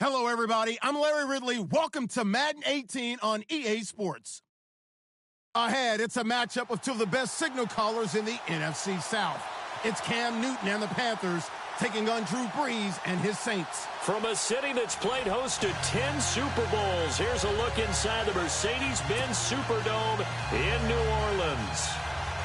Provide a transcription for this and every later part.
Hello, everybody. I'm Larry Ridley. Welcome to Madden 18 on EA Sports. Ahead, it's a matchup of two of the best signal callers in the NFC South. It's Cam Newton and the Panthers taking on Drew Brees and his Saints. From a city that's played host to 10 Super Bowls, here's a look inside the Mercedes-Benz Superdome in New Orleans.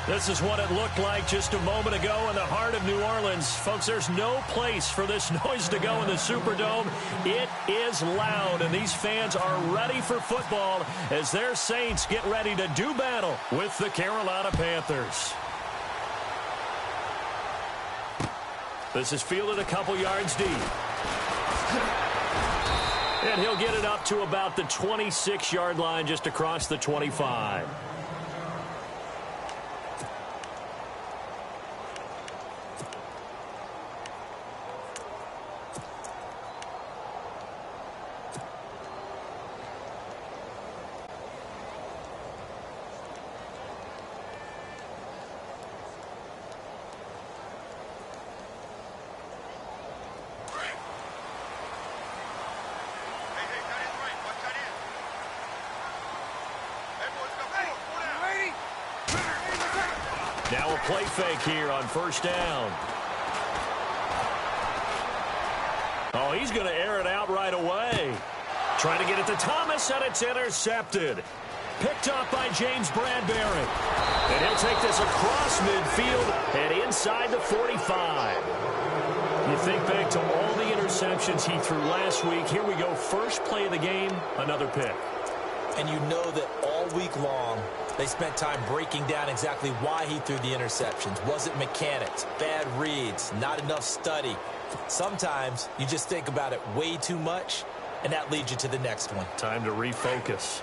This is what it looked like just a moment ago in the heart of New Orleans. Folks, there's no place for this noise to go in the Superdome. It is loud, and these fans are ready for football as their Saints get ready to do battle with the Carolina Panthers. This is fielded a couple yards deep. And he'll get it up to about the 26-yard line just across the 25. Now a play fake here on first down. Oh, he's going to air it out right away. Trying to get it to Thomas, and it's intercepted. Picked up by James Bradbury. And he'll take this across midfield and inside the 45. You think back to all the interceptions he threw last week. Here we go. First play of the game, another pick. And you know that all week long, they spent time breaking down exactly why he threw the interceptions. Was it mechanics, bad reads, not enough study? Sometimes you just think about it way too much, and that leads you to the next one. Time to refocus.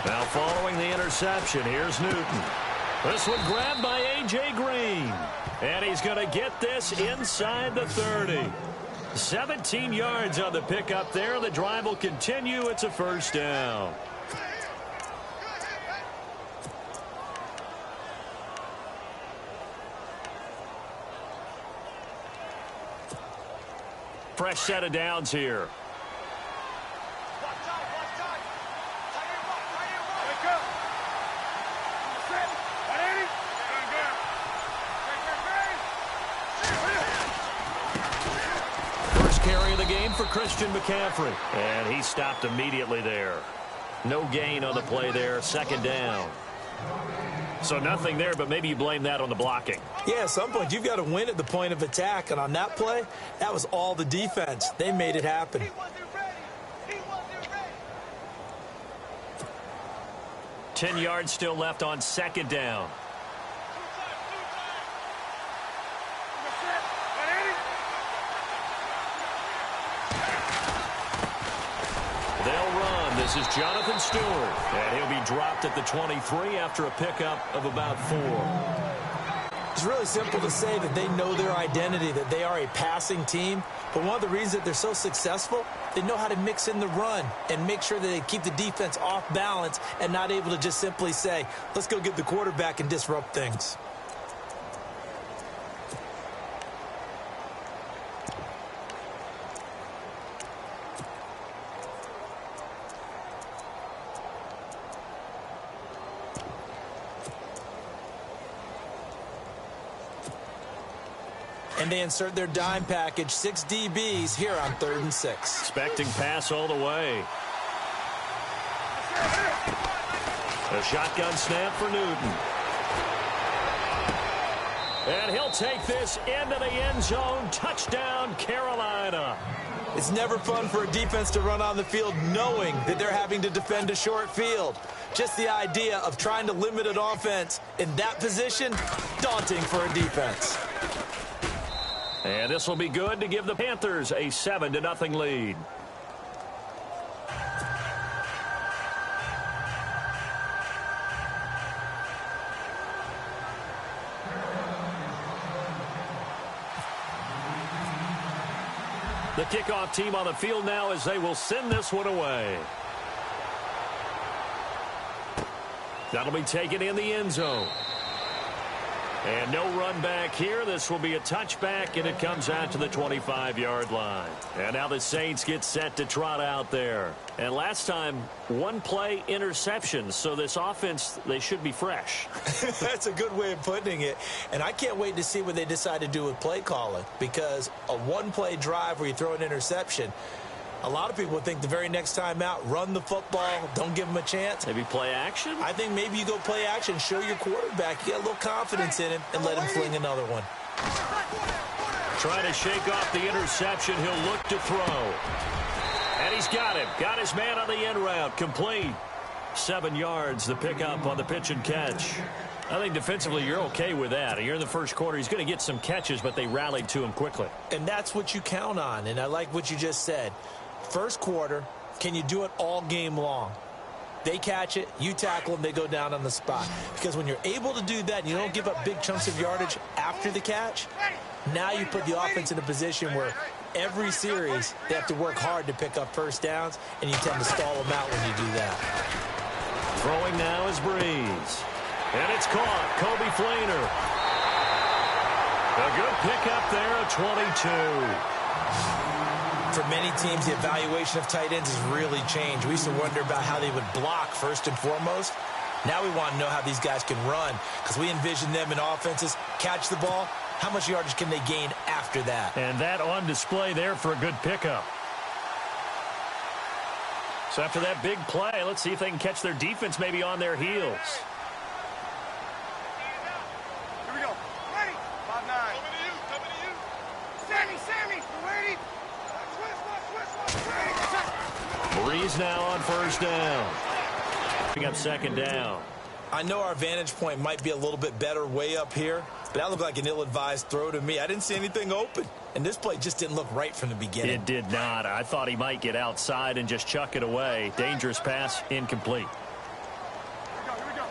Now following the interception, here's Newton. This one grabbed by A.J. Green. And he's going to get this inside the 30. 17 yards on the pickup there. The drive will continue. It's a first down. Fresh set of downs here. Carry of the game for Christian McCaffrey. And he stopped immediately there. No gain on the play there. Second down. So nothing there, but maybe you blame that on the blocking. Yeah, at some point you've got to win at the point of attack. And on that play, that was all the defense. They made it happen. 10 yards still left on second down. This is Jonathan Stewart, and he'll be dropped at the 23 after a pickup of about 4. It's really simple to say that they know their identity, that they are a passing team. But one of the reasons that they're so successful, they know how to mix in the run and make sure that they keep the defense off balance and not able to just simply say, let's go get the quarterback and disrupt things. And they insert their dime package, 6 DBs here on 3rd and 6. Expecting pass all the way. A shotgun snap for Newton. And he'll take this into the end zone. Touchdown, Carolina. It's never fun for a defense to run on the field knowing that they're having to defend a short field. Just the idea of trying to limit an offense in that position, daunting for a defense. And this will be good to give the Panthers a 7-0 lead. The kickoff team on the field now as they will send this one away. That'll be taken in the end zone. And no run back here. This will be a touchback, and it comes out to the 25-yard line. And now the Saints get set to trot out there. And last time, one-play interception. So this offense, they should be fresh. That's a good way of putting it. And I can't wait to see what they decide to do with play calling. Because a one-play drive where you throw an interception, a lot of people think the very next time out, run the football, don't give them a chance. Maybe play action? I think maybe you go play action, show your quarterback you got a little confidence in him, and let him fling another one. Trying to shake off the interception. He'll look to throw. And he's got him. Got his man on the end route. Complete. 7 yards, the pickup on the pitch and catch. I think defensively you're okay with that. Here in the first quarter, he's going to get some catches, but they rallied to him quickly. And that's what you count on, and I like what you just said. First quarter, can you do it all game long? They catch it, you tackle them, they go down on the spot. Because when you're able to do that and you don't give up big chunks of yardage after the catch, now you put the offense in a position where every series they have to work hard to pick up first downs, and you tend to stall them out when you do that. Throwing now is Breeze. And it's caught. Kobe Flainer. A good pickup there at 22. For many teams, the evaluation of tight ends has really changed. We used to wonder about how they would block first and foremost. Now we want to know how these guys can run, because we envision them in offenses, catch the ball, how much yardage can they gain after that? And that on display there for a good pickup. So after that big play, let's see if they can catch their defense maybe on their heels. Here we go. Ready? 5-9. Coming to you. Sammy, you ready? Breeze now on first down. Picking up second down. I know our vantage point might be a little bit better way up here, but that looked like an ill-advised throw to me. I didn't see anything open, and this play just didn't look right from the beginning. It did not. I thought he might get outside and just chuck it away. Dangerous pass, incomplete. Here we go.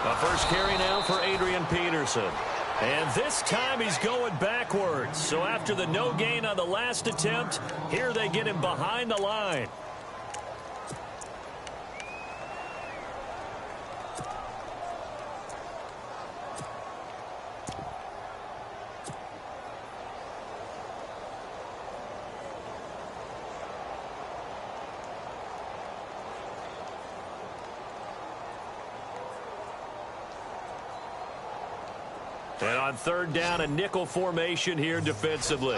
A first carry now for Adrian Peterson. And this time he's going backwards. So after the no gain on the last attempt, here they get him behind the line. And on third down, a nickel formation here defensively.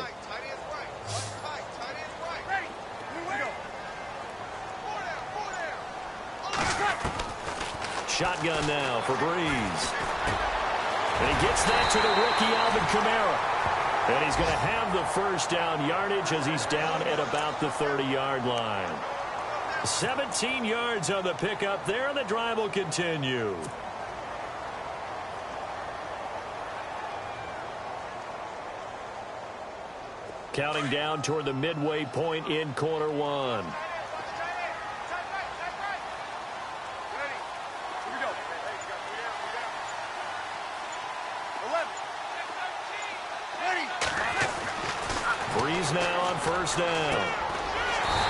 Shotgun now for Breeze. And he gets that to the rookie, Alvin Kamara. And he's going to have the first down yardage as he's down at about the 30-yard line. 17 yards on the pickup there, and the drive will continue. Counting down toward the midway point in quarter one. Breeze now on first down.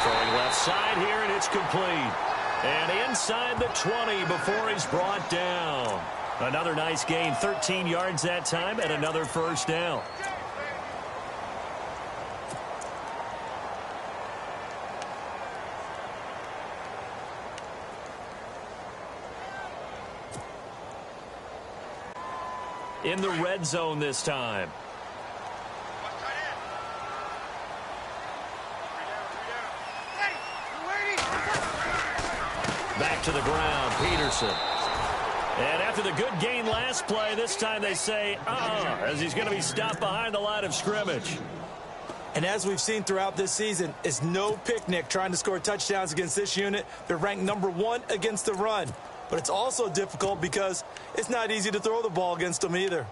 Throwing left side here, and it's complete. And inside the 20 before he's brought down. Another nice gain, 13 yards that time, and another first down. In the red zone this time. Back to the ground, Peterson. And after the good gain last play, this time they say, as he's going to be stopped behind the line of scrimmage. And as we've seen throughout this season, it's no picnic trying to score touchdowns against this unit. They're ranked number 1 against the run. But it's also difficult because it's not easy to throw the ball against them either.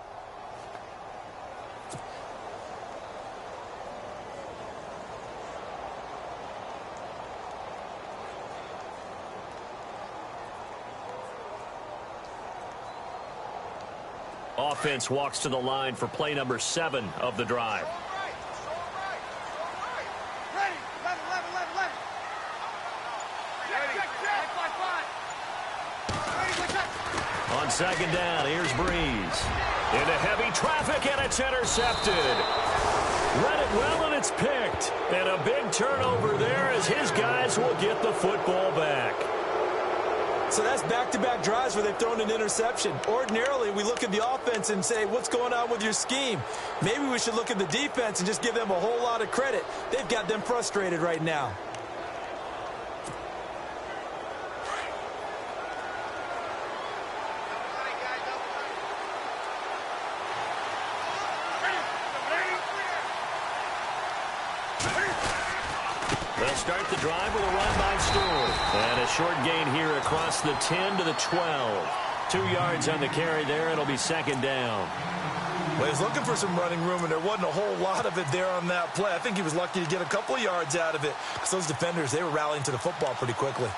Offense walks to the line for play number 7 of the drive. On second down, here's Breeze. Into heavy traffic, and it's intercepted. Read it well, and it's picked. And a big turnover there as his guys will get the football back. So that's back-to-back drives where they've thrown an interception. Ordinarily, we look at the offense and say, what's going on with your scheme? Maybe we should look at the defense and just give them a whole lot of credit. They've got them frustrated right now. They'll start the drive with a run by Stewart. And a short gain here across the 10 to the 12. 2 yards on the carry there. It'll be second down. Well, he was looking for some running room, and there wasn't a whole lot of it there on that play. I think he was lucky to get a couple of yards out of it because those defenders, they were rallying to the football pretty quickly.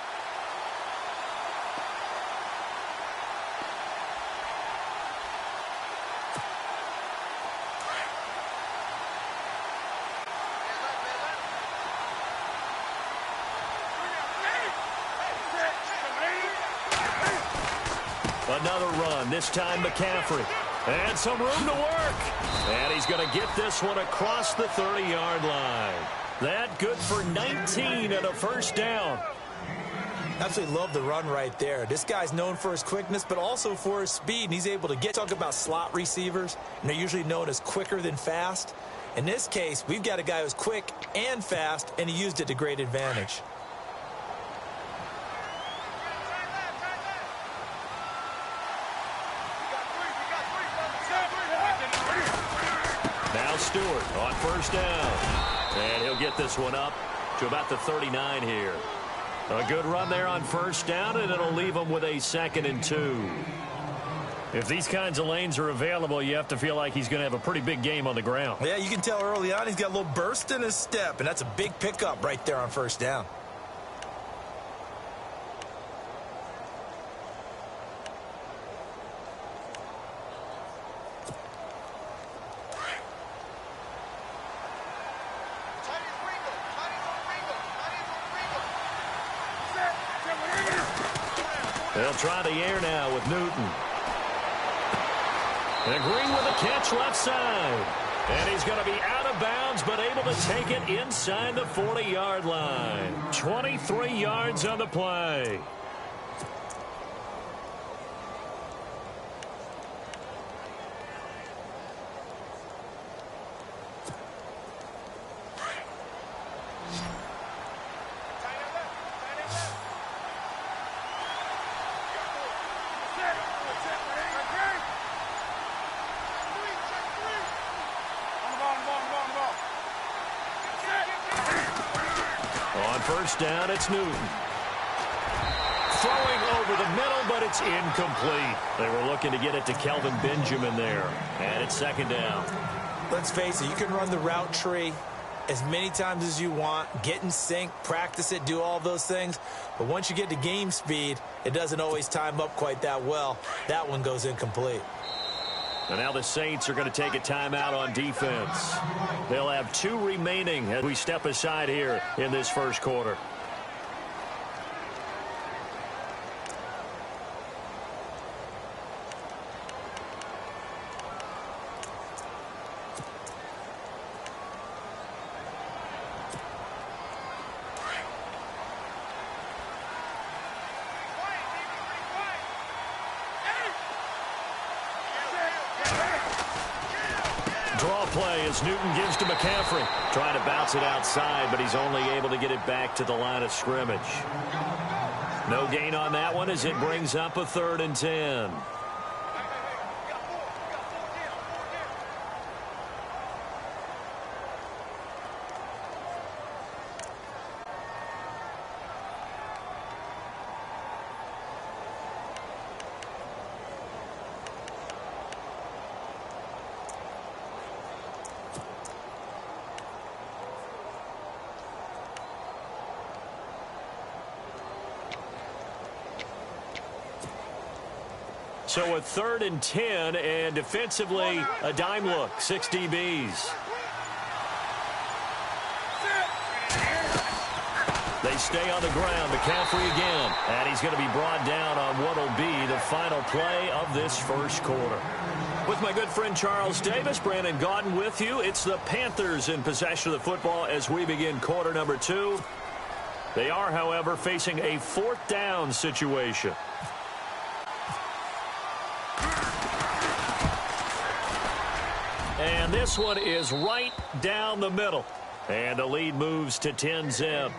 Another run, this time McCaffrey. And some room to work. And he's going to get this one across the 30-yard line. That good for 19 and a first down. Absolutely love the run right there. This guy's known for his quickness, but also for his speed. And he's able to talk about slot receivers, and they're usually known as quicker than fast. In this case, we've got a guy who's quick and fast, and he used it to great advantage. Now Stewart on first down. And he'll get this one up to about the 39 here. A good run there on first down, and it'll leave him with a 2nd and 2. If these kinds of lanes are available, you have to feel like he's going to have a pretty big game on the ground. Yeah, you can tell early on he's got a little burst in his step, and that's a big pickup right there on first down. They'll try the air now with Newton. And Green with a catch left side. And he's going to be out of bounds, but able to take it inside the 40-yard line. 23 yards on the play. On first down, it's Newton. Throwing over the middle, but it's incomplete. They were looking to get it to Kelvin Benjamin there. And it's second down. Let's face it, you can run the route tree as many times as you want, get in sync, practice it, do all those things. But once you get to game speed, it doesn't always time up quite that well. That one goes incomplete. And now the Saints are going to take a timeout on defense. They'll have 2 remaining as we step aside here in this first quarter. Draw play as Newton gives to McCaffrey. Trying to bounce it outside, but he's only able to get it back to the line of scrimmage. No gain on that one as it brings up a 3rd and 10. So a 3rd and 10, and defensively, a dime look, 6 DBs. They stay on the ground. McCaffrey again. And he's going to be brought down on what will be the the final play of this first quarter. With my good friend Charles Davis, Brandon Gaudin with you. It's the Panthers in possession of the football as we begin quarter number 2. They are, however, facing a 4th down situation. And this one is right down the middle. And the lead moves to 10-zip.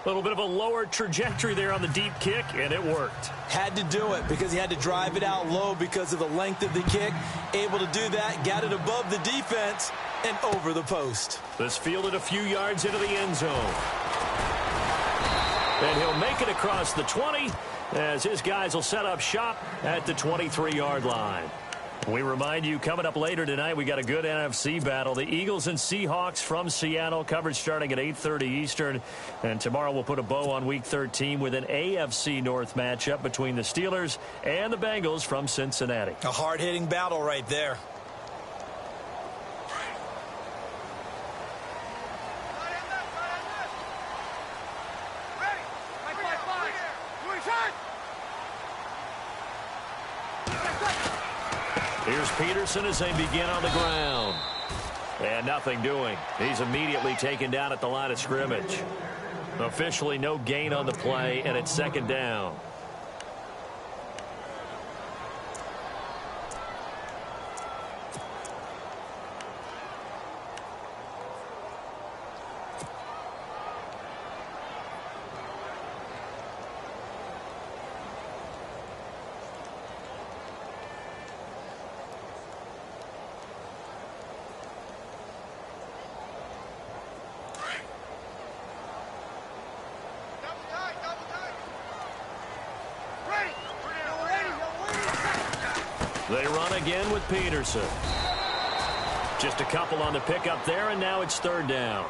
A little bit of a lower trajectory there on the deep kick, and it worked. Had to do it because he had to drive it out low because of the length of the kick. Able to do that, got it above the defense and over the post. This fielded a few yards into the end zone. And he'll make it across the 20 as his guys will set up shop at the 23-yard line. We remind you, coming up later tonight, we got a good NFC battle. The Eagles and Seahawks from Seattle, coverage starting at 8:30 Eastern. And tomorrow we'll put a bow on Week 13 with an AFC North matchup between the Steelers and the Bengals from Cincinnati. A hard-hitting battle right there. Here's Peterson as they begin on the ground. And nothing doing. He's immediately taken down at the line of scrimmage. Officially no gain on the play, and it's 2nd down. They run again with Peterson. Just a couple on the pickup there, and now it's 3rd down.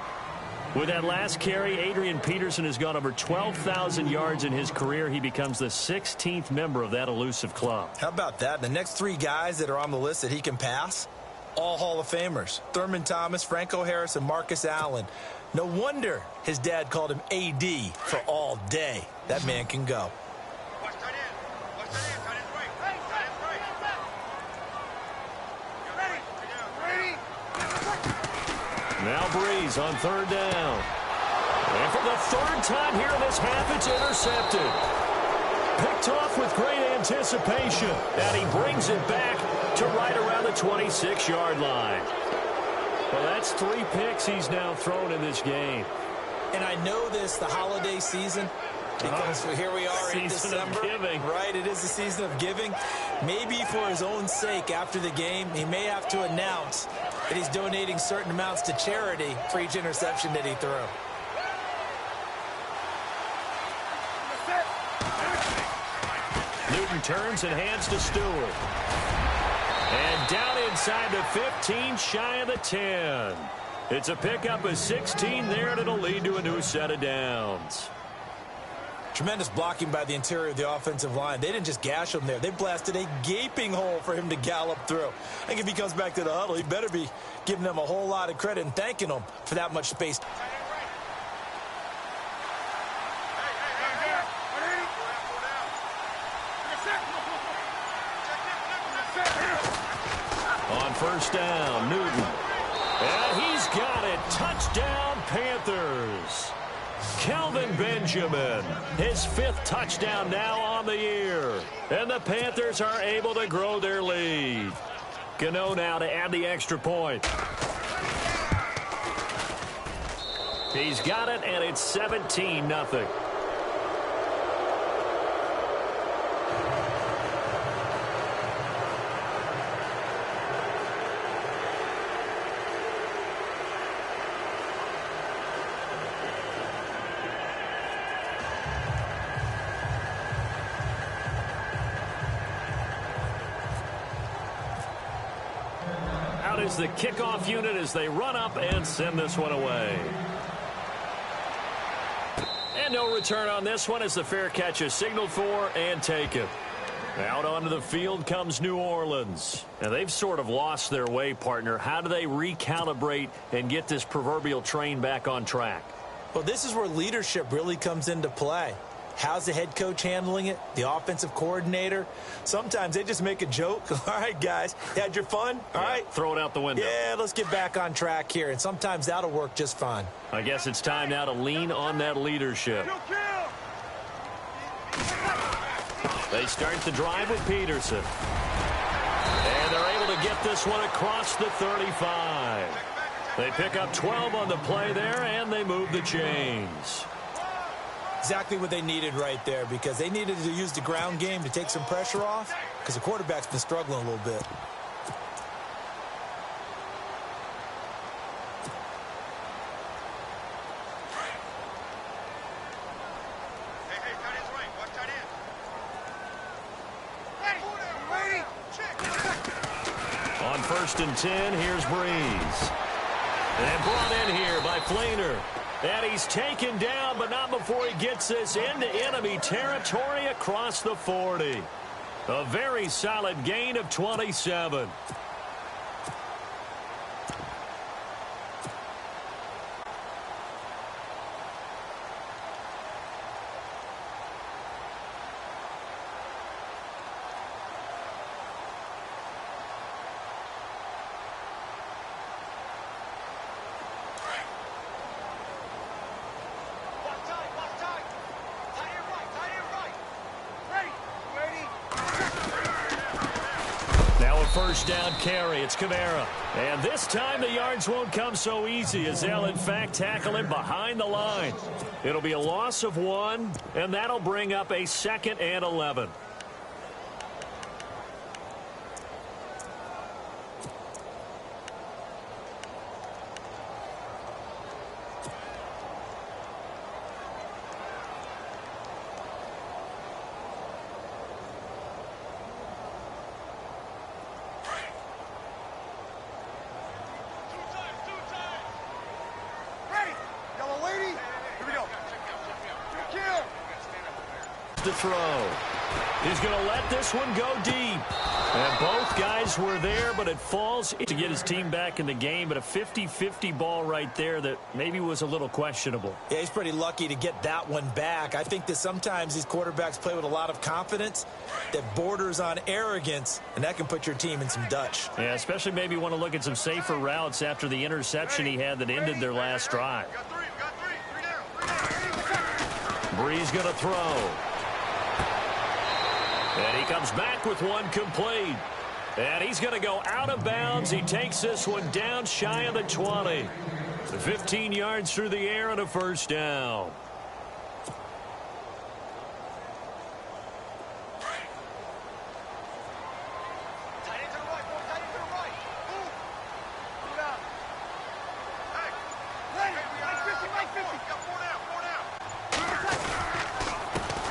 With that last carry, Adrian Peterson has gone over 12,000 yards in his career. He becomes the 16th member of that elusive club. How about that? The next 3 guys that are on the list that he can pass, all Hall of Famers. Thurman Thomas, Franco Harris, and Marcus Allen. No wonder his dad called him AD for all day. That man can go. Now Breeze on 3rd down. And for the 3rd time here in this half, it's intercepted. Picked off with great anticipation. And he brings it back to right around the 26-yard line. Well, that's 3 picks he's now thrown in this game. And I know this, the holiday season, because here we are in December. Season of giving. Right, it is the season of giving. Maybe for his own sake after the game, he may have to announce that he's donating certain amounts to charity for each interception that he threw. Newton turns and hands to Stewart. And down inside the 15, shy of the 10. It's a pickup of 16 there, and it'll lead to a new set of downs. Tremendous blocking by the interior of the offensive line. They didn't just gash him there. They blasted a gaping hole for him to gallop through. I think if he comes back to the huddle, he better be giving them a whole lot of credit and thanking them for that much space. On 1st down, Newton. And he's got it. Touchdown, Panthers. Kelvin Benjamin, his 5th touchdown now on the year. And the Panthers are able to grow their lead. Gano now to add the extra point. He's got it, and it's 17-0. Is the kickoff unit as they run up and send this one away. And no return on this one as the fair catch is signaled for and taken. Out onto the field comes New Orleans. And they've sort of lost their way, partner. How do they recalibrate and get this proverbial train back on track? Well, this is where leadership really comes into play. How's the head coach handling it? The offensive coordinator? Sometimes they just make a joke. All right, guys, you had your fun? All right. Throw it out the window. Yeah, let's get back on track here, and sometimes that'll work just fine. I guess it's time now to lean on that leadership. They start the drive with Peterson. And they're able to get this one across the 35. They pick up 12 on the play there, and they move the chains. Exactly what they needed right there, because they needed to use the ground game to take some pressure off, because the quarterback's been struggling a little bit. Hey, tight end's right. Watch tight end. On 1st and 10, here's Breeze. And brought in here by Flainer. And he's taken down, but not before he gets this into enemy territory across the 40. A very solid gain of 27. First down carry. It's Kamara. And this time the yards won't come so easy as they'll, in fact, tackle him behind the line. It'll be a loss of 1, and that'll bring up a 2nd and 11. To throw. He's going to let this one go deep. And both guys were there, but it falls to get his team back in the game. But a 50-50 ball right there that maybe was a little questionable. Yeah, he's pretty lucky to get that one back. I think that sometimes these quarterbacks play with a lot of confidence that borders on arrogance, and that can put your team in some Dutch. Yeah, especially maybe want to look at some safer routes after the interception he had that ended their last drive. Breeze going to throw. And he comes back with one complete. And he's going to go out of bounds. He takes this one down shy of the 20. 15 yards through the air and a first down.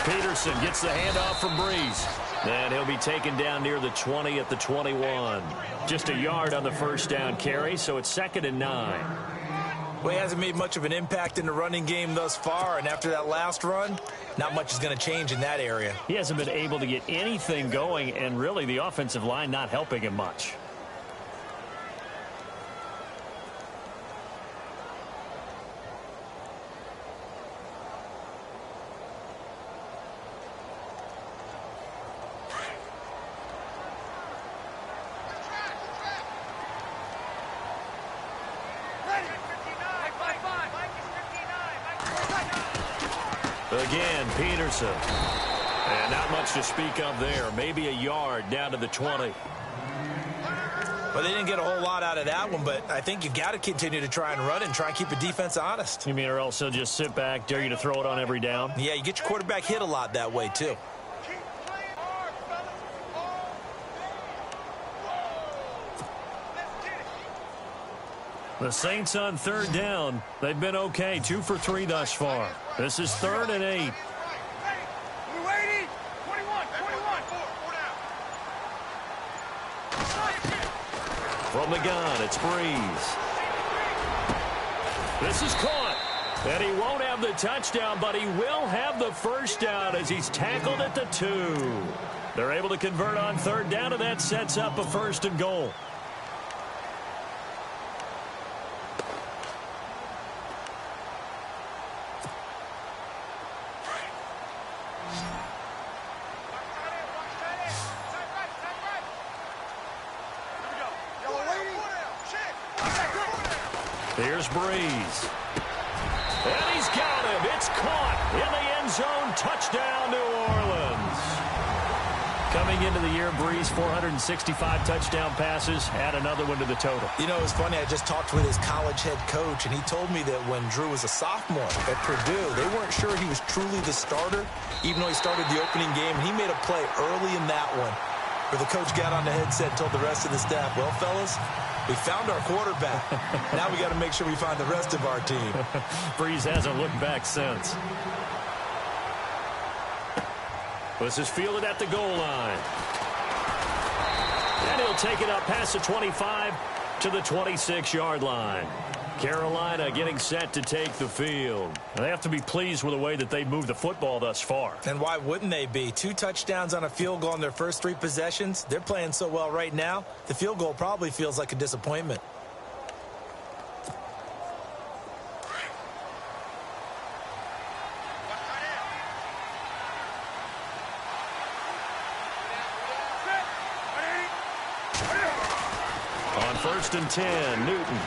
Peterson gets the handoff from Breeze. And he'll be taken down near the 20 at the 21. Just a yard on the first down carry, so it's 2nd and 9. Well, he hasn't made much of an impact in the running game thus far, and after that last run, not much is going to change in that area. He hasn't been able to get anything going, and really the offensive line not helping him much. Again, Peterson. And not much to speak of there. Maybe a yard down to the 20. Well, they didn't get a whole lot out of that one, but I think you got to continue to try and run and try and keep the defense honest. You mean or else they'll just sit back, dare you to throw it on every down? Yeah, you get your quarterback hit a lot that way, too. The Saints on 3rd down. They've been okay. 2 for 3 thus far. This is 3rd and 8. From the gun, it's Breeze. This is caught. And he won't have the touchdown, but he will have the first down as he's tackled at the 2. They're able to convert on 3rd down, and that sets up a 1st and goal. Here's Breeze. And he's got him. It's caught in the end zone. Touchdown, New Orleans. Coming into the year, Breeze, 465 touchdown passes. Add another one to the total. You know, it's funny. I just talked with his college head coach, and he told me that when Drew was a sophomore at Purdue, they weren't sure he was truly the starter, even though he started the opening game. He made a play early in that one where the coach got on the headset and told the rest of the staff, well, fellas, we found our quarterback. Now we got to make sure we find the rest of our team. Breeze hasn't looked back since. This is fielded at the goal line. And he'll take it up past the 25 to the 26-yard line. Carolina getting set to take the field. They have to be pleased with the way that they moved the football thus far. And why wouldn't they be? 2 touchdowns on a field goal in their first 3 possessions. They're playing so well right now, the field goal probably feels like a disappointment. On 1st and 10, Newton.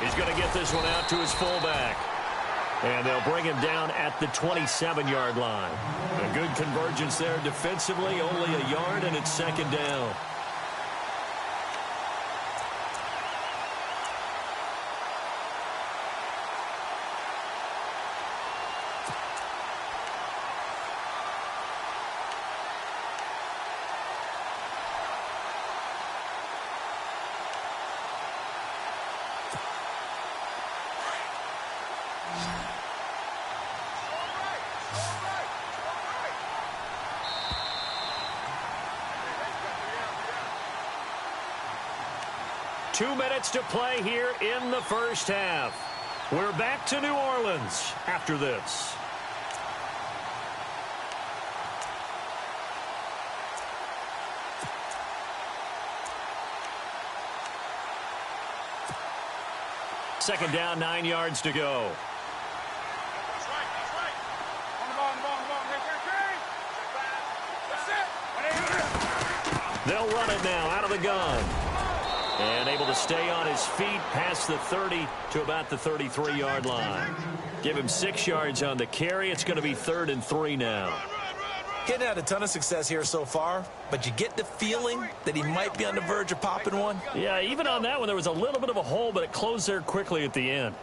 He's going to get this one out to his fullback. And they'll bring him down at the 27-yard line. A good convergence there defensively, only a yard, and it's 2nd down. Two minutes to play here in the first half. We're back to New Orleans after this. Second down, 9 yards to go. That's right. On the ball. That's it. They'll run it now out of the gun. And able to stay on his feet past the 30 to about the 33-yard line. Give him 6 yards on the carry. It's going to be 3rd and 3 now. Getting had a ton of success here so far, but you get the feeling that he might be on the verge of popping one. Yeah, even on that one, there was a little bit of a hole, but it closed there quickly at the end.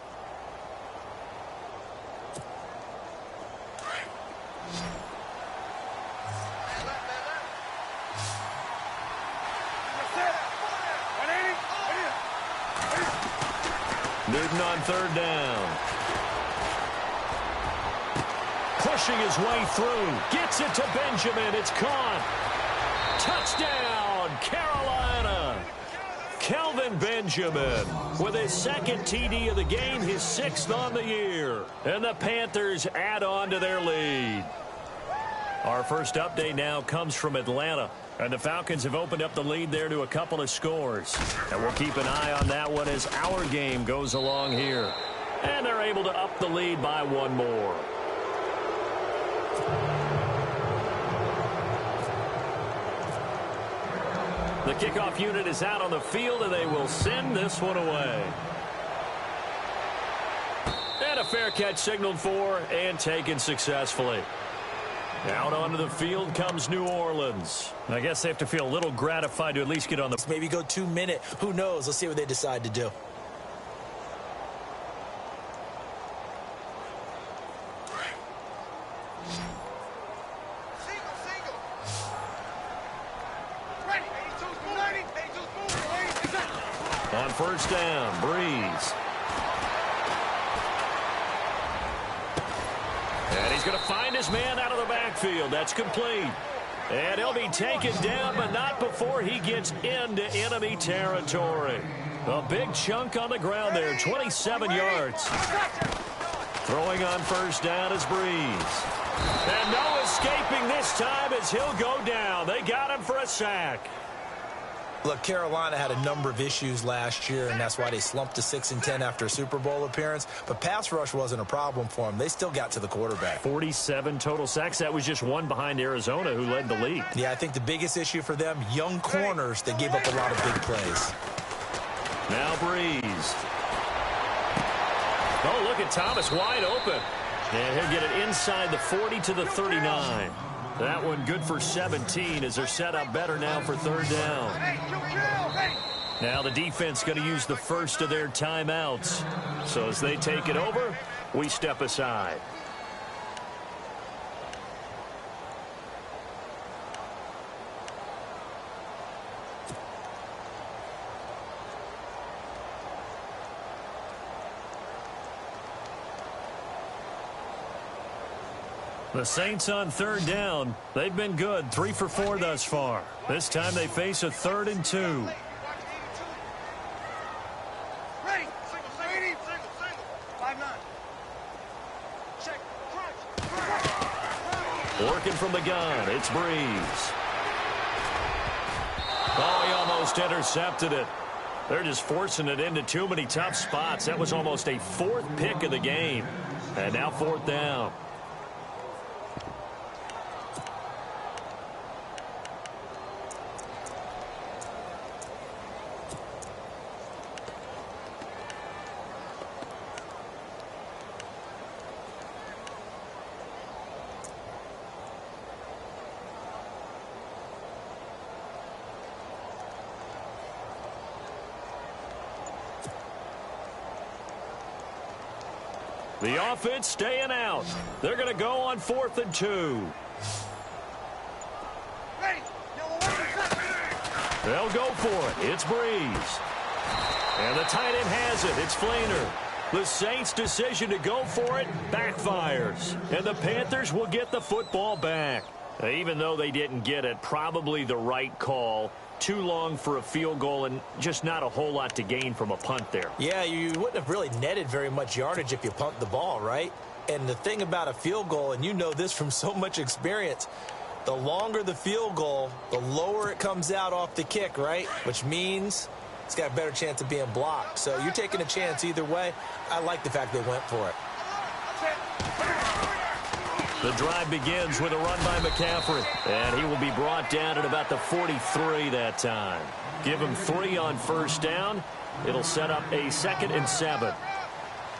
Newton on 3rd down. Pushing his way through. Gets it to Benjamin. It's caught. Touchdown, Carolina. Kelvin Benjamin with his 2nd TD of the game, his 6th on the year. And the Panthers add on to their lead. Our first update now comes from Atlanta. And the Falcons have opened up the lead there to a couple of scores. And we'll keep an eye on that one as our game goes along here. And they're able to up the lead by 1 more. The kickoff unit is out on the field, and they will send this one away. And a fair catch signaled for and taken successfully. Out onto the field comes New Orleans. I guess they have to feel a little gratified to at least get on the... Maybe go 2 minute. Who knows? Let's see what they decide to do. On 1st down, Breeze. And he's going to find his man out of the backfield. That's complete. And he'll be taken down, but not before he gets into enemy territory. A big chunk on the ground there, 27 yards. Throwing on 1st down is Breeze. And no escaping this time as he'll go down. They got him for a sack. Look, Carolina had a number of issues last year, and that's why they slumped to 6-10 after a Super Bowl appearance. But pass rush wasn't a problem for them. They still got to the quarterback. 47 total sacks. That was just one behind Arizona, who led the league. Yeah, I think the biggest issue for them, young corners that gave up a lot of big plays. Now Breeze. Oh, look at Thomas wide open. And he'll get it inside the 40 to the 39. That one good for 17 as they're set up better now for third down. Now the defense going to use the first of their timeouts. So as they take it over, we step aside. The Saints on third down. They've been good, 3 for 4 thus far. This time they face a 3rd and 2. Ready. Single. 5-9. Check. Crunch. Working from the gun, it's Breeze. Oh, he almost intercepted it. They're just forcing it into too many tough spots. That was almost a 4th pick of the game. And now 4th down. The offense staying out. They're going to go on 4th and 2. They'll go for it. It's Breeze. And the tight end has it. It's Flainer. The Saints' decision to go for it backfires. And the Panthers will get the football back. Even though they didn't get it, probably the right call. Too long for a field goal and just not a whole lot to gain from a punt there. Yeah, you wouldn't have really netted very much yardage if you pumped the ball, right? And the thing about a field goal, and you know this from so much experience, the longer the field goal, the lower it comes out off the kick, right? Which means it's got a better chance of being blocked. So you're taking a chance either way. I like the fact they went for it. The drive begins with a run by McCaffrey, and he will be brought down at about the 43 that time. Give him 3 on first down. It'll set up a 2nd and 7.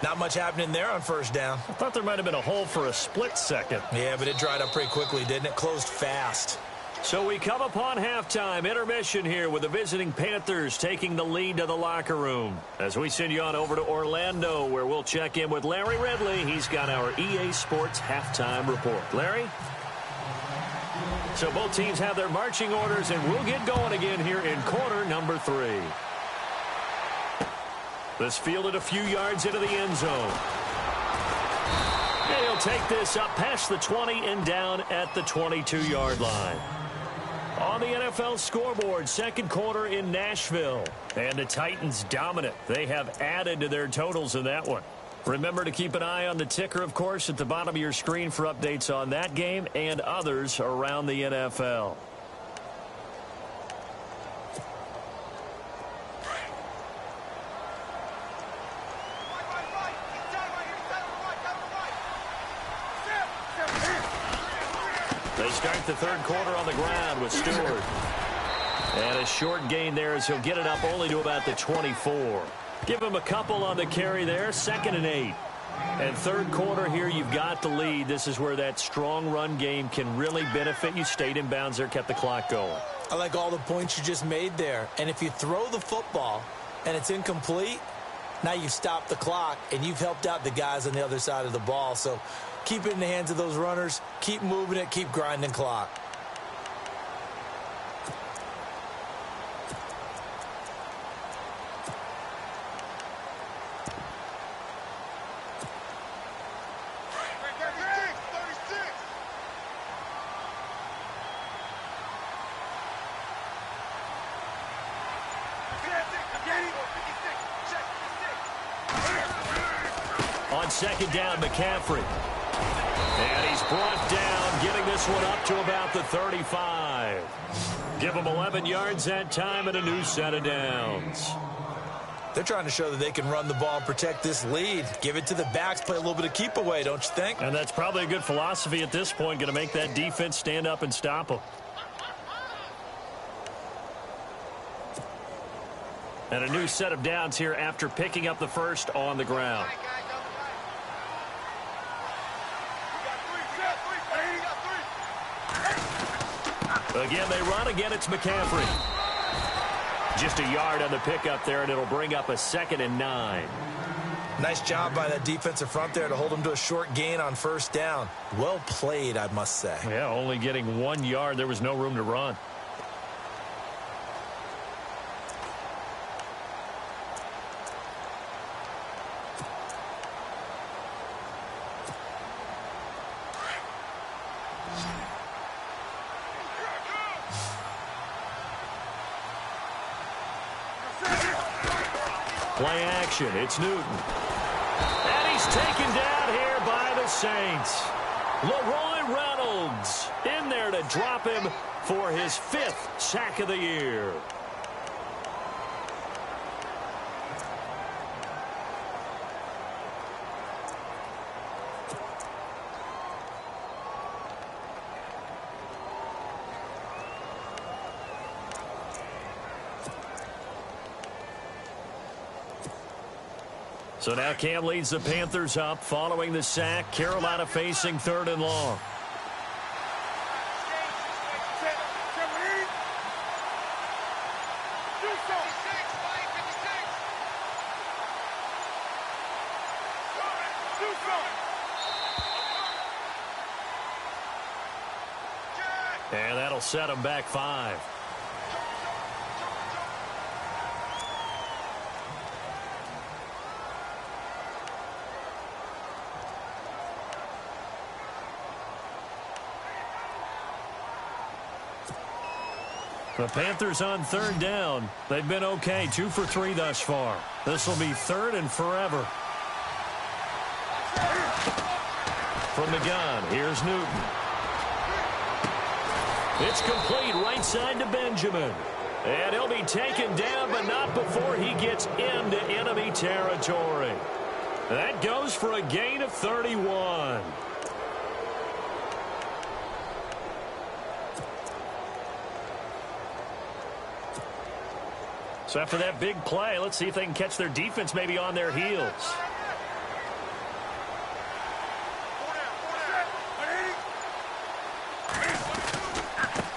Not much happening there on first down. I thought there might have been a hole for a split second. Yeah, but it dried up pretty quickly, didn't it? Closed fast. So we come upon halftime intermission here with the visiting Panthers taking the lead to the locker room. As we send you on over to Orlando, where we'll check in with Larry Ridley. He's got our EA Sports halftime report. Larry? So both teams have their marching orders, and we'll get going again here in quarter number 3. This fielded a few yards into the end zone. And he'll take this up past the 20 and down at the 22-yard line. On the NFL scoreboard, second quarter in Nashville. And the Titans dominant. They have added to their totals in that one. Remember to keep an eye on the ticker, of course, at the bottom of your screen for updates on that game and others around the NFL. They start the third quarter on the ground with Stewart. And a short gain there as he'll get it up only to about the 24. Give him a couple on the carry there, 2nd and 8. And third quarter here, you've got the lead. This is where that strong run game can really benefit you. Stayed in bounds there, kept the clock going. I like all the points you just made there. And if you throw the football and it's incomplete, now you've stopped the clock and you've helped out the guys on the other side of the ball. So keep it in the hands of those runners. Keep moving it. Keep grinding clock. On second down, McCaffrey. And he's brought down, getting this one up to about the 35. Give him 11 yards that time and a new set of downs. They're trying to show that they can run the ball and protect this lead. Give it to the backs, play a little bit of keep away, don't you think? And that's probably a good philosophy at this point, going to make that defense stand up and stop them. And a new set of downs here after picking up the first on the ground. Again, they run. Again, it's McCaffrey. Just a yard on the pickup there, and it'll bring up a 2nd and 9. Nice job by that defensive front there to hold him to a short gain on first down. Well played, I must say. Yeah, only getting 1 yard. There was no room to run. Play action. It's Newton. And he's taken down here by the Saints. Leroy Reynolds in there to drop him for his 5th sack of the year. So now Cam leads the Panthers up following the sack. Carolina facing 3rd and long. And that'll set him back 5. The Panthers on 3rd down. They've been okay, 2 for 3 thus far. This will be 3rd and forever. From the gun, here's Newton. It's complete right side to Benjamin. And he'll be taken down, but not before he gets into enemy territory. That goes for a gain of 31. So after that big play, let's see if they can catch their defense maybe on their heels.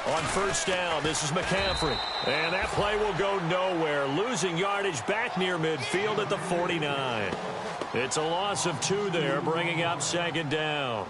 On first down, this is McCaffrey. And that play will go nowhere. Losing yardage back near midfield at the 49. It's a loss of 2 there, bringing up 2nd down.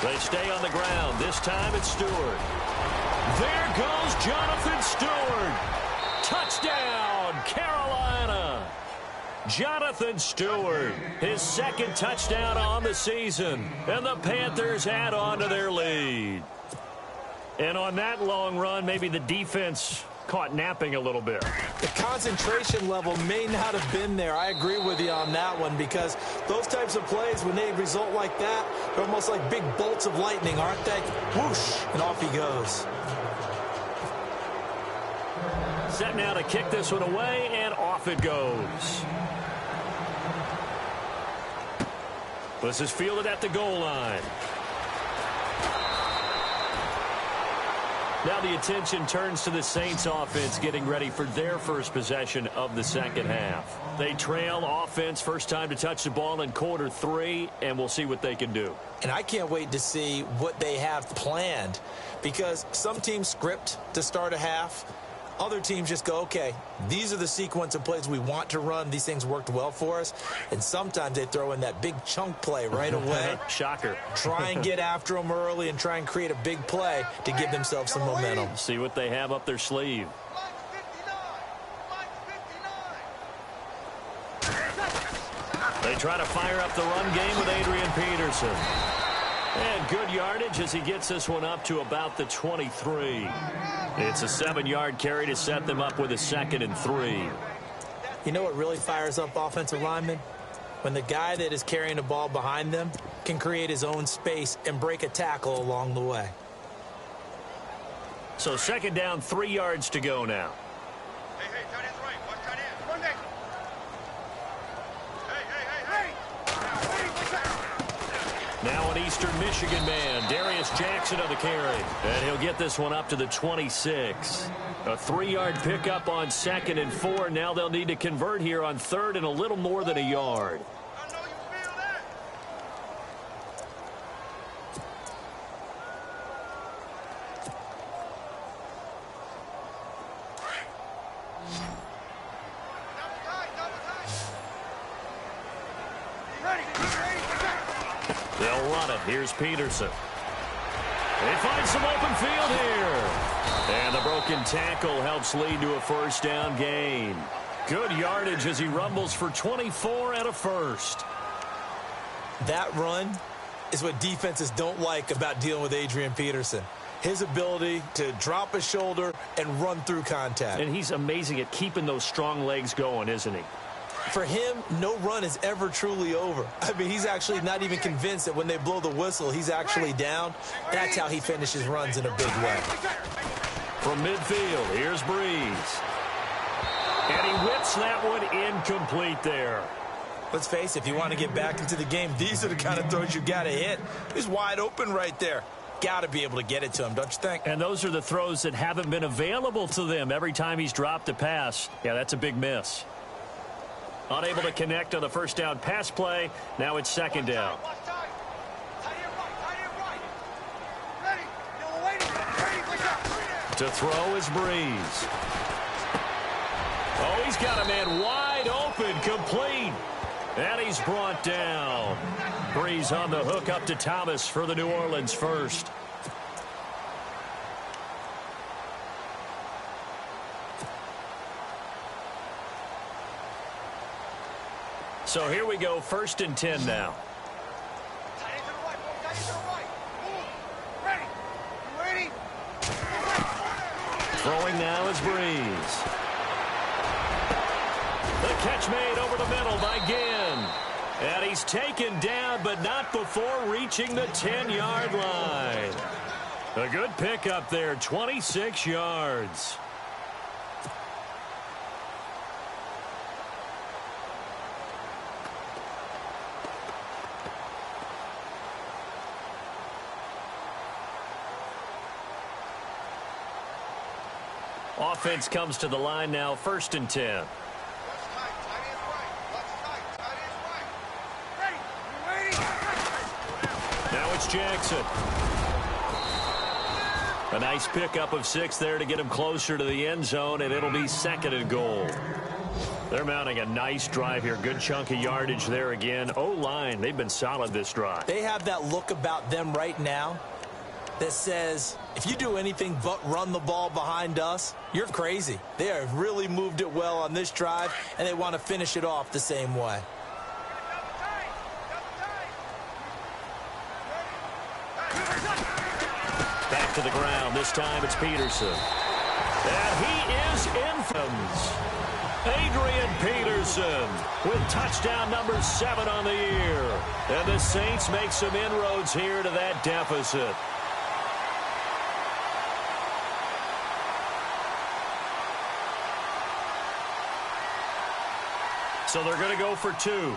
They stay on the ground. This time it's Stewart. There goes Jonathan Stewart. Touchdown, Carolina. Jonathan Stewart, his 2nd touchdown on the season. And the Panthers add on to their lead. And on that long run, maybe the defense caught napping a little bit. The concentration level may not have been there. I agree with you on that one, because those types of plays, when they result like that, they're almost like big bolts of lightning, aren't they? Whoosh, and off he goes. Set now to kick this one away, and off it goes. This is fielded at the goal line. Now the attention turns to the Saints offense getting ready for their first possession of the 2nd half. They trail offense, first time to touch the ball in quarter 3, and we'll see what they can do. And I can't wait to see what they have planned, because some teams script to start a half. Other teams just go, okay, these are the sequence of plays we want to run. These things worked well for us. And sometimes they throw in that big chunk play right away. Shocker. Try and get after them early and try and create a big play to give themselves some momentum. See what they have up their sleeve. They try to fire up the run game with Adrian Peterson. And good yardage as he gets this one up to about the 23. It's a 7-yard carry to set them up with a 2nd and 3. You know what really fires up offensive linemen? When the guy that is carrying the ball behind them can create his own space and break a tackle along the way. So second down, 3 yards to go now. Hey, tight end's right. Watch tight end. Run next. Hey. Now an Eastern Michigan man, Darius Jackson on the carry. And he'll get this one up to the 26. A 3-yard pickup on 2nd and 4. Now they'll need to convert here on 3rd and a little more than a yard. I know you feel that. Double tight. Ready. They'll run it. Here's Peterson. They find some open field here. And the broken tackle helps lead to a first down gain. Good yardage as he rumbles for 24 and a first. That run is what defenses don't like about dealing with Adrian Peterson. His ability to drop a shoulder and run through contact. And he's amazing at keeping those strong legs going, isn't he? For him, no run is ever truly over. I mean, he's actually not even convinced that when they blow the whistle, he's actually down. That's how he finishes runs in a big way. From midfield, here's Breeze. And he whips that one incomplete there. Let's face it, if you want to get back into the game, these are the kind of throws you got to hit. He's wide open right there. Got to be able to get it to him, don't you think? And those are the throws that haven't been available to them every time he's dropped a pass. Yeah, that's a big miss. Unable to connect on the first down pass play. Now it's 2nd down. To throw is Breeze. Oh, he's got a man wide open, complete. And he's brought down. Breeze on the hook up to Thomas for the New Orleans first. So here we go, 1st and 10 now. Throwing now is Breeze. The catch made over the middle by Ginn. And he's taken down, but not before reaching the 10-yard line. A good pickup there, 26 yards. Offense comes to the line now, 1st and 10. Now it's Jackson. A nice pickup of 6 there to get him closer to the end zone, and it'll be 2nd and goal. They're mounting a nice drive here. Good chunk of yardage there again. O-line, they've been solid this drive. They have that look about them right now that says, if you do anything but run the ball behind us, you're crazy. They have really moved it well on this drive, and they want to finish it off the same way. Back to the ground. This time it's Peterson. And he is infamous. Adrian Peterson with touchdown number 7 on the year. And the Saints make some inroads here to that deficit. So they're going to go for 2. Single, slot.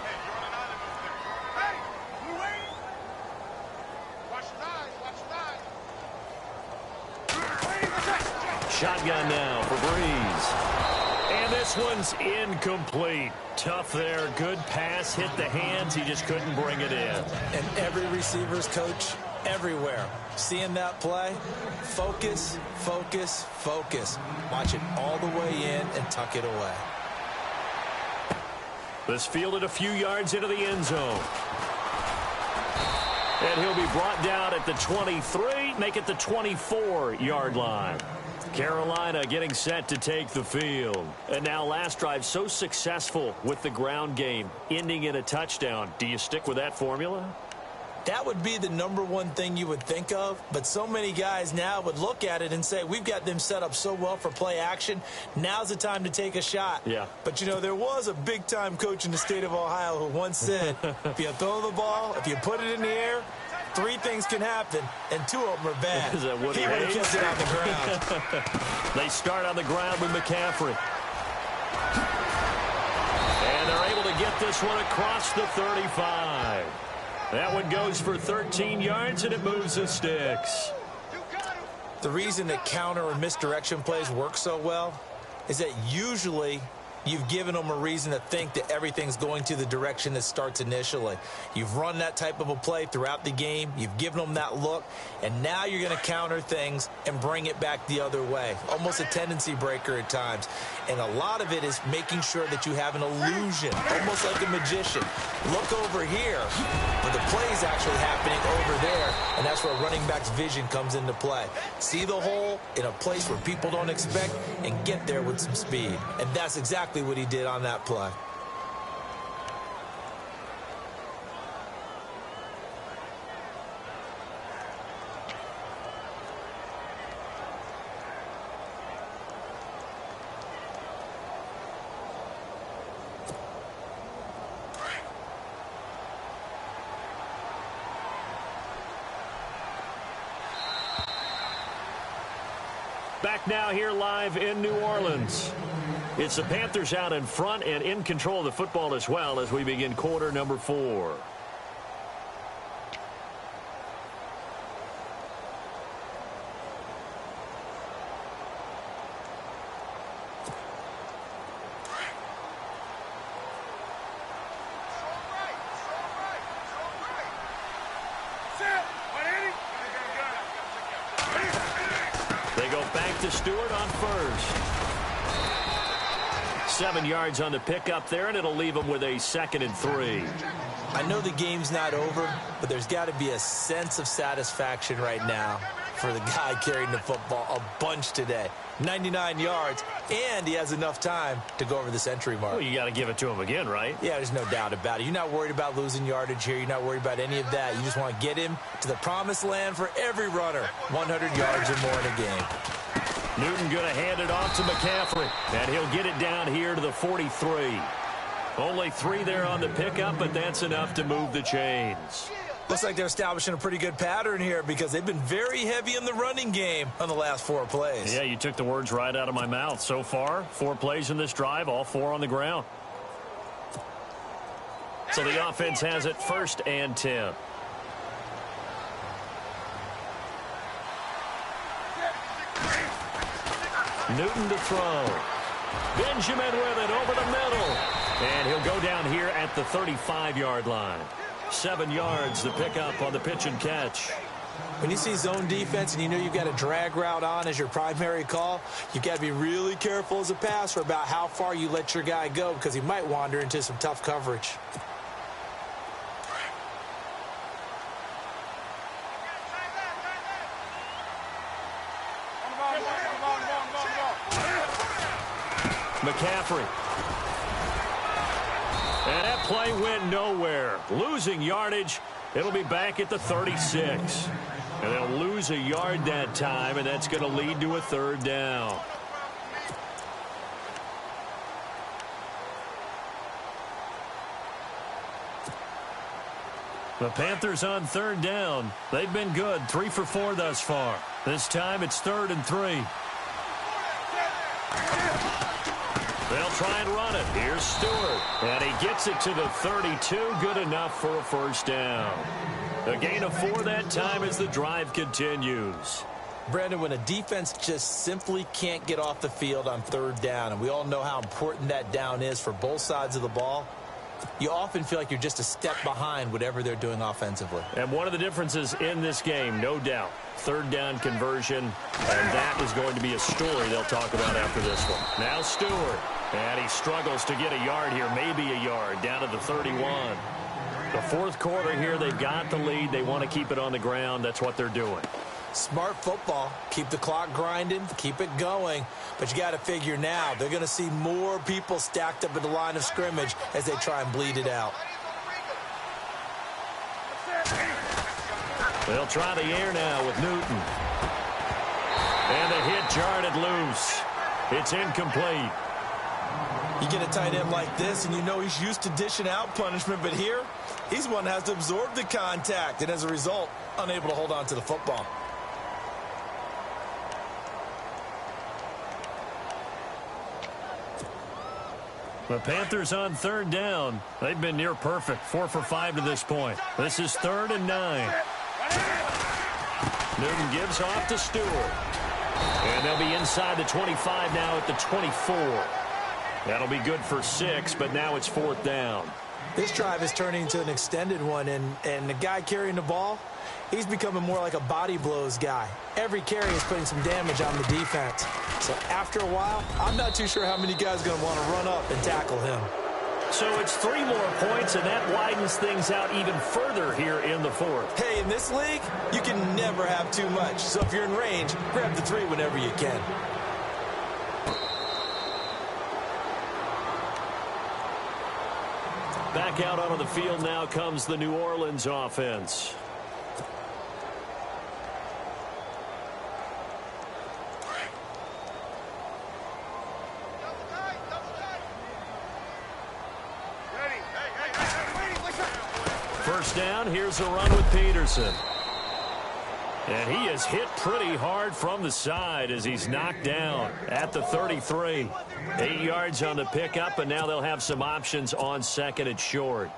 Hey, you're on an island over there. Hey, you waiting? Watch the eyes. Shotgun now for Breeze. And this one's incomplete. Tough there. Good pass. Hit the hands. He just couldn't bring it in. And every receiver's coach everywhere. Seeing that play, focus. Watch it all the way in and tuck it away. This fielded a few yards into the end zone. And he'll be brought down at the 23, make it the 24-yard line. Carolina getting set to take the field. And now last drive so successful with the ground game, ending in a touchdown. Do you stick with that formula? That would be the number one thing you would think of, but so many guys now would look at it and say, we've got them set up so well for play action. Now's the time to take a shot. Yeah. But, you know, there was a big-time coach in the state of Ohio who once said, if you throw the ball, if you put it in the air, 3 things can happen, and 2 of them are bad. Is that what he would have kept it on the ground. They start on the ground with McCaffrey. And they're able to get this one across the 35. That one goes for 13 yards, and it moves the sticks. The reason that counter or misdirection plays work so well is that usually you've given them a reason to think that everything's going to the direction that starts initially. You've run that type of a play throughout the game. You've given them that look, and now you're going to counter things and bring it back the other way. Almost a tendency breaker at times. And a lot of it is making sure that you have an illusion, almost like a magician. Look over here, but the play is actually happening over there, and that's where running back's vision comes into play. See the hole in a place where people don't expect and get there with some speed. And that's exactly what he did on that play. Back now here live in New Orleans. It's the Panthers out in front and in control of the football as well as we begin quarter number 4. To Stewart on first. 7 yards on the pickup there, and it'll leave him with a 2nd and 3. I know the game's not over, but there's got to be a sense of satisfaction right now for the guy carrying the football a bunch today. 99 yards, and he has enough time to go over the century mark. Well, you got to give it to him again, right? Yeah, there's no doubt about it. You're not worried about losing yardage here. You're not worried about any of that. You just want to get him to the promised land for every runner. 100 yards or more in a game. Newton going to hand it off to McCaffrey, and he'll get it down here to the 43. Only 3 there on the pickup, but that's enough to move the chains. Looks like they're establishing a pretty good pattern here because they've been very heavy in the running game on the last 4 plays. Yeah, you took the words right out of my mouth. So far, 4 plays in this drive, all 4 on the ground. So the offense has it 1st and 10. Newton to throw. Benjamin with it over the middle. And he'll go down here at the 35-yard line. 7 yards to pick up on the pitch and catch. When you see zone defense and you know you've got a drag route on as your primary call, you've got to be really careful as a passer about how far you let your guy go because he might wander into some tough coverage. McCaffrey. And that play went nowhere. Losing yardage. It'll be back at the 36. And they'll lose a yard that time, and that's going to lead to a 3rd down. The Panthers on 3rd down. They've been good. 3 for 4 thus far. This time it's 3rd and 3. They'll try and run it. Here's Stewart. And he gets it to the 32. Good enough for a 1st down. A gain of 4 that time as the drive continues. Brandon, when a defense just simply can't get off the field on 3rd down, and we all know how important that down is for both sides of the ball, you often feel like you're just a step behind whatever they're doing offensively. And one of the differences in this game, no doubt, 3rd down conversion, and that is going to be a story they'll talk about after this one. Now Stewart, and he struggles to get a yard here, maybe a yard, down to the 31. The 4th quarter here, they've got the lead. They want to keep it on the ground. That's what they're doing. Smart football. Keep the clock grinding. Keep it going. But you got to figure now they're going to see more people stacked up at the line of scrimmage as they try and bleed it out. They'll try the air now with Newton. And the hit jarred it loose. It's incomplete. You get a tight end like this, and you know he's used to dishing out punishment, but here, he's one that has to absorb the contact, and as a result, unable to hold on to the football. The Panthers on third down. They've been near perfect, 4 for 5 to this point. This is 3rd and 9. Newton gives off to Stewart. And they'll be inside the 25 now at the 24. That'll be good for 6, but now it's 4th down. This drive is turning into an extended one, and the guy carrying the ball, he's becoming more like a body blows guy. Every carry is putting some damage on the defense. So after a while, I'm not too sure how many guys are going to want to run up and tackle him. So it's 3 more points, and that widens things out even further here in the 4th. Hey, in this league, you can never have too much. So if you're in range, grab the 3 whenever you can. Back out onto the field now comes the New Orleans offense. First down, here's a run with Peterson. And he is hit pretty hard from the side as he's knocked down at the 33. 8 yards on the pickup, and now they'll have some options on 2nd and short.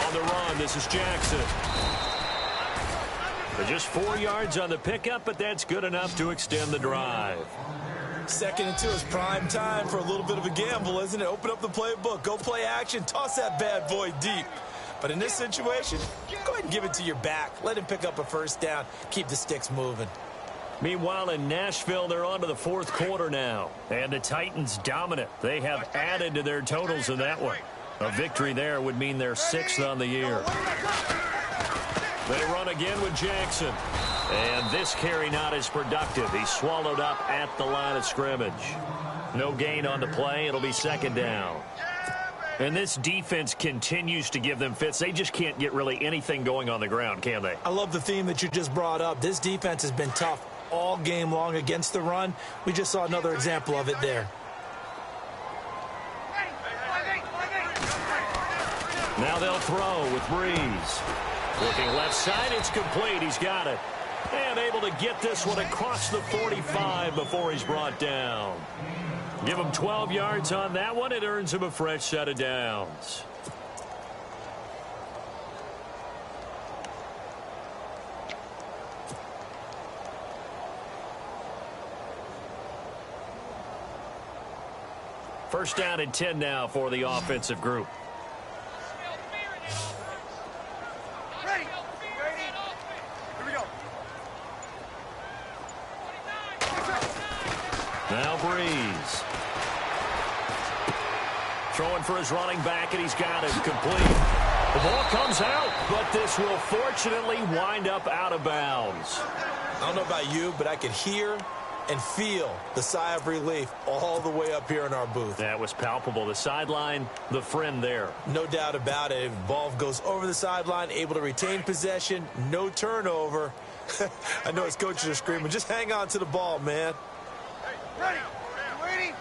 On the run, this is Jackson. Just 4 yards on the pickup, but that's good enough to extend the drive. 2nd and 2 is prime time for a little bit of a gamble, isn't it? Open up the playbook, go play action, toss that bad boy deep. But in this situation, go ahead and give it to your back. Let him pick up a first down. Keep the sticks moving. Meanwhile, in Nashville, they're on to the 4th quarter now. And the Titans dominant. They have added to their totals in that one. A victory there would mean they're 6th on the year. They run again with Jackson. And this carry not as productive. He's swallowed up at the line of scrimmage. No gain on the play. It'll be 2nd down. And this defense continues to give them fits. They just can't get really anything going on the ground, can they? I love the theme that you just brought up. This defense has been tough all game long against the run. We just saw another example of it there. Now they'll throw with Breeze. Looking left side, it's complete. He's got it. And able to get this one across the 45 before he's brought down. Give him 12 yards on that one. It earns him a fresh set of downs. First down and 10 now for the offensive group. Now Breeze. Throwing for his running back, and he's got it complete. The ball comes out, but this will fortunately wind up out of bounds. I don't know about you, but I could hear and feel the sigh of relief all the way up here in our booth. That was palpable. The sideline, the friend there. No doubt about it. Ball goes over the sideline, able to retain possession, no turnover. I know his coaches are screaming, just hang on to the ball, man. Ready. Ready.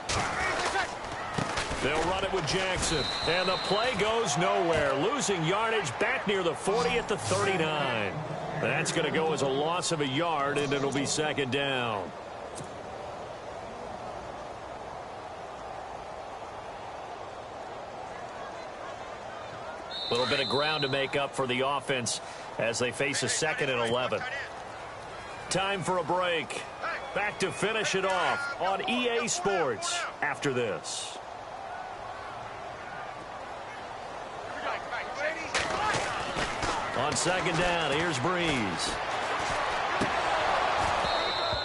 They'll run it with Jackson. And the play goes nowhere. Losing yardage back near the 40 at the 39. That's going to go as a loss of a yard, and it'll be 2nd down. A little bit of ground to make up for the offense as they face a 2nd and 11. Time for a break. Back to finish it off on EA Sports after this. On 2nd down, here's Breeze.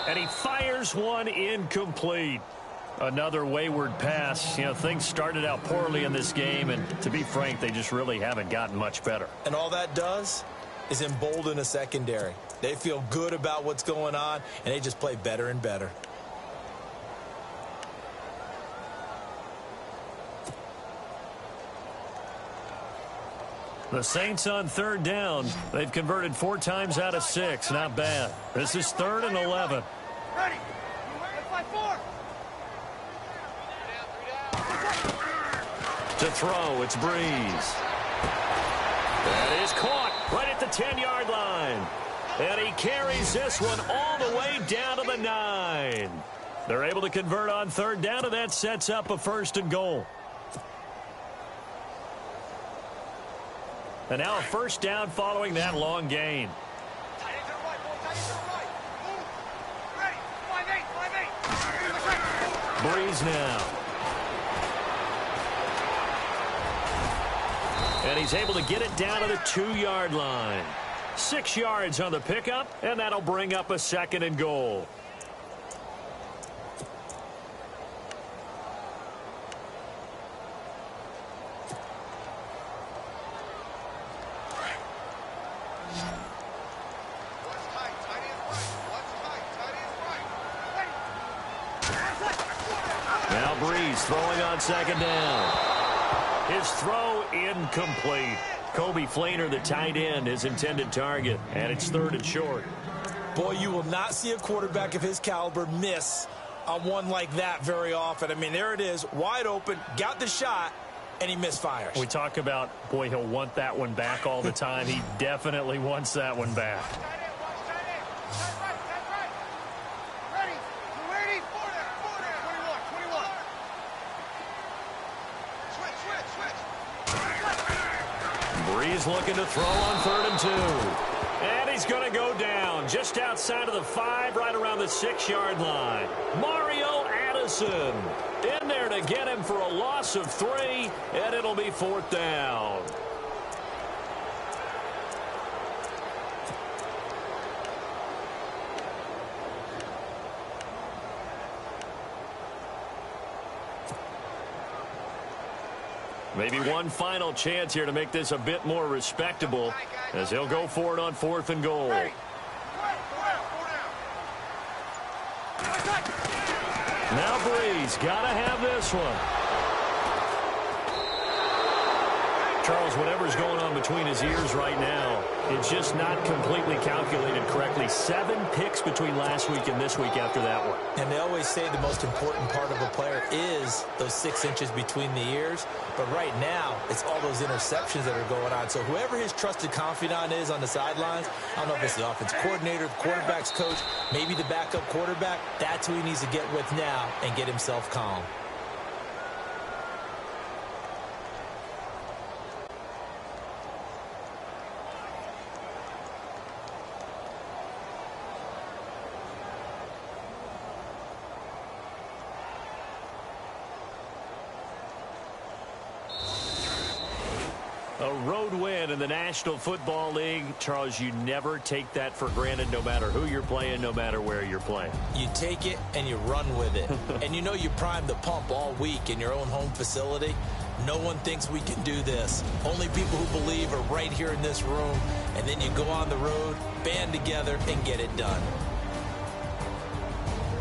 And he fires one incomplete. Another wayward pass. You know, things started out poorly in this game, and to be frank, they just really haven't gotten much better. And all that does is embolden a secondary. They feel good about what's going on, and they just play better and better. The Saints on third down. They've converted 4 times out of 6. Not bad. This is 3rd and 11. Ready. Let's fly 4. To throw, it's Breeze. That is caught right at the 10-yard line. And he carries this one all the way down to the 9. They're able to convert on third down, and that sets up a 1st and goal. And now a 1st down following that long gain. Tight end to the right, boy. Tight end to the right. Move. Ready. 5-8. Breeze now. And he's able to get it down to the 2-yard line. 6 yards on the pickup, and that'll bring up a 2nd and goal. Now Breeze throwing on 2nd down. His throw incomplete. Kobe Flainer, the tight end, his intended target, and it's 3rd and short. Boy, you will not see a quarterback of his caliber miss on one like that very often. I mean, there it is, wide open, got the shot, and he misfires. We talk about, boy, he'll want that one back all the time. He definitely wants that one back. Breeze looking to throw on 3rd and 2. And he's going to go down just outside of the 5, right around the 6-yard line. Mario Addison in there to get him for a loss of 3, and it'll be 4th down. Maybe one final chance here to make this a bit more respectable as he'll go for it on 4th and goal. Now Breeze got to have this one. Charles, whatever's going on between his ears right now, it's just not completely calculated correctly. 7 picks between last week and this week after that one. And they always say the most important part of a player is those 6 inches between the ears. But right now, it's all those interceptions that are going on. So whoever his trusted confidant is on the sidelines, I don't know if it's the offense coordinator, the quarterback's coach, maybe the backup quarterback, that's who he needs to get with now and get himself calm. A road win in the National Football League. Charles, you never take that for granted no matter who you're playing, no matter where you're playing. You take it and you run with it. And you know you primed the pump all week in your own home facility. No one thinks we can do this. Only people who believe are right here in this room. And then you go on the road, band together, and get it done.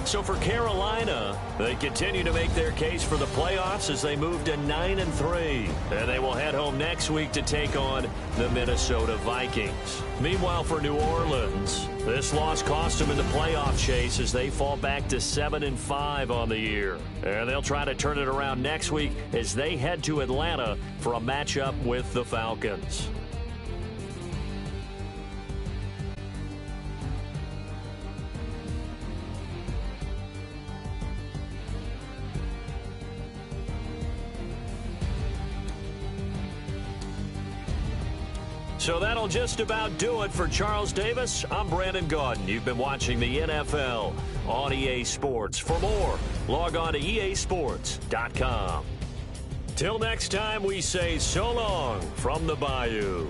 So for Carolina, they continue to make their case for the playoffs as they move to 9-3. And they will head home next week to take on the Minnesota Vikings. Meanwhile, for New Orleans, this loss cost them in the playoff chase as they fall back to 7-5 on the year. And they'll try to turn it around next week as they head to Atlanta for a matchup with the Falcons. So that'll just about do it for Charles Davis. I'm Brandon Gaudin. You've been watching the NFL on EA Sports. For more, log on to easports.com. Till next time, we say so long from the Bayou.